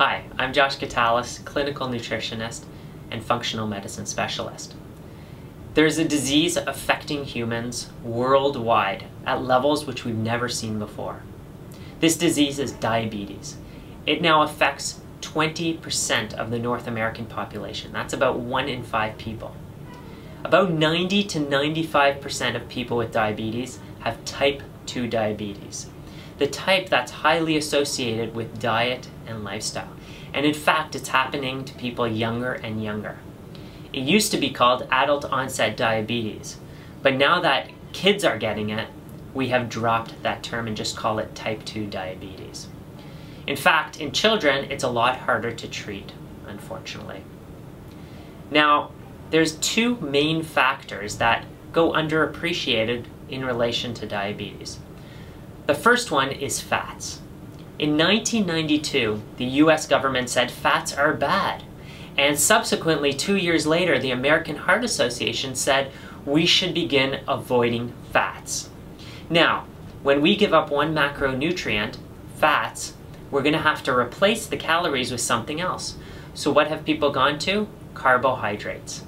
Hi, I'm Josh Gitalis, clinical nutritionist and functional medicine specialist. There's a disease affecting humans worldwide at levels which we've never seen before. This disease is diabetes. It now affects 20% of the North American population. That's about 1 in 5 people. About 90 to 95% of people with diabetes have type 2 diabetes, the type that's highly associated with diet and lifestyle. And in fact, it's happening to people younger and younger. It used to be called adult onset diabetes, but now that kids are getting it, we have dropped that term and just call it type 2 diabetes. In fact, in children, it's a lot harder to treat, unfortunately. Now, there's two main factors that go underappreciated in relation to diabetes. The first one is fats. In 1992, the US government said fats are bad. And subsequently, 2 years later, the American Heart Association said we should begin avoiding fats. Now, when we give up one macronutrient, fats, we're going to have to replace the calories with something else. So what have people gone to? Carbohydrates.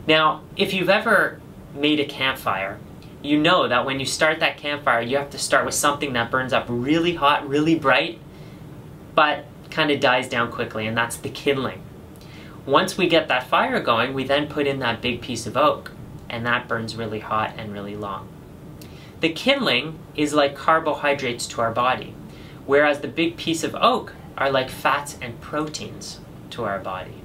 Now, if you've ever made a campfire, you know that when you start that campfire, you have to start with something that burns up really hot, really bright, but kind of dies down quickly, and that's the kindling. Once we get that fire going, we then put in that big piece of oak, and that burns really hot and really long. The kindling is like carbohydrates to our body, whereas the big piece of oak are like fats and proteins to our body.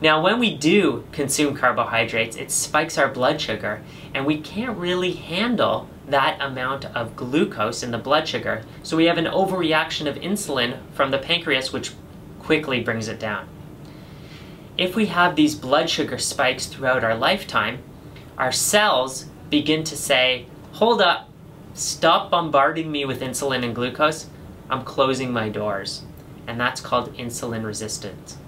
Now, when we do consume carbohydrates, it spikes our blood sugar, and we can't really handle that amount of glucose in the blood sugar, so we have an overreaction of insulin from the pancreas, which quickly brings it down. If we have these blood sugar spikes throughout our lifetime, our cells begin to say, hold up, stop bombarding me with insulin and glucose, I'm closing my doors. And that's called insulin resistance,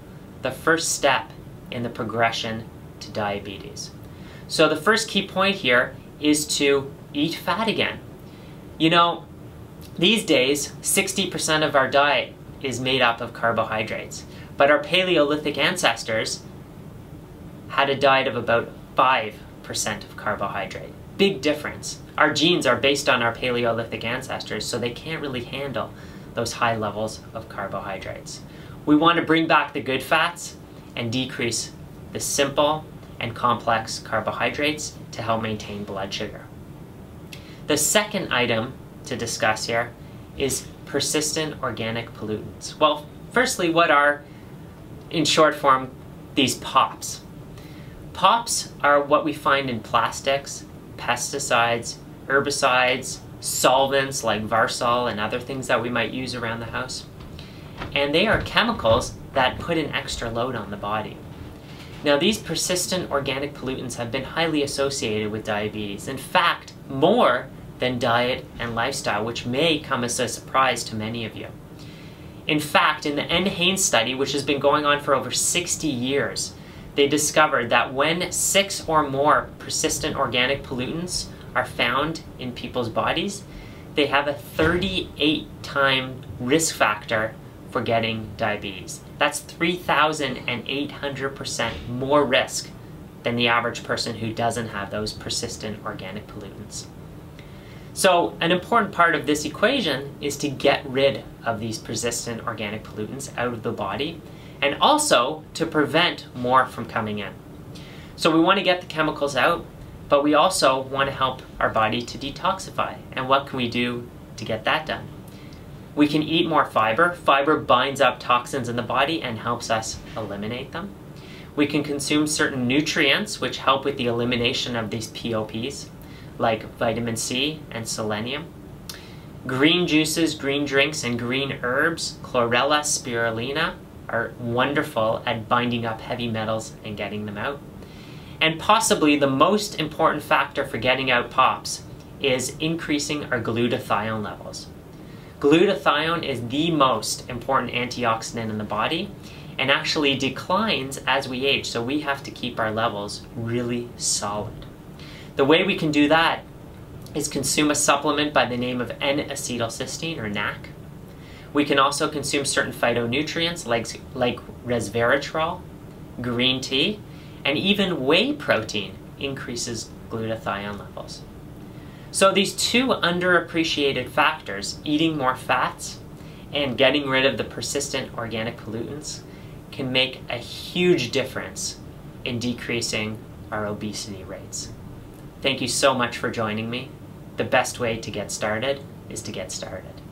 the first step in the progression to diabetes. So the first key point here is to eat fat again. You know, these days, 60% of our diet is made up of carbohydrates, but our Paleolithic ancestors had a diet of about 5% of carbohydrate. Big difference. Our genes are based on our Paleolithic ancestors, so they can't really handle those high levels of carbohydrates. We want to bring back the good fats and decrease the simple and complex carbohydrates to help maintain blood sugar. The second item to discuss here is persistent organic pollutants. Well, firstly, what are, in short form, these POPs? POPs are what we find in plastics, pesticides, herbicides, solvents like Varsol and other things that we might use around the house. And they are chemicals that put an extra load on the body. Now, these persistent organic pollutants have been highly associated with diabetes. In fact, more than diet and lifestyle, which may come as a surprise to many of you. In fact, in the n-acetylcysteine study, which has been going on for over 60 years, they discovered that when 6 or more persistent organic pollutants are found in people's bodies, they have a 38-time risk factor for getting diabetes. That's 3,800% more risk than the average person who doesn't have those persistent organic pollutants. So an important part of this equation is to get rid of these persistent organic pollutants out of the body, and also to prevent more from coming in. So we want to get the chemicals out, but we also want to help our body to detoxify. And what can we do to get that done? We can eat more fiber. Fiber binds up toxins in the body and helps us eliminate them. We can consume certain nutrients which help with the elimination of these POPs, like vitamin C and selenium. Green juices, green drinks, and green herbs, chlorella, spirulina, are wonderful at binding up heavy metals and getting them out. And possibly the most important factor for getting out POPs is increasing our glutathione levels. Glutathione is the most important antioxidant in the body and actually declines as we age, so we have to keep our levels really solid. The way we can do that is consume a supplement by the name of n-acetylcysteine, or NAC. We can also consume certain phytonutrients like resveratrol, green tea, and even whey protein increases glutathione levels. So these two underappreciated factors, eating more fats and getting rid of the persistent organic pollutants, can make a huge difference in decreasing our obesity rates. Thank you so much for joining me. The best way to get started is to get started.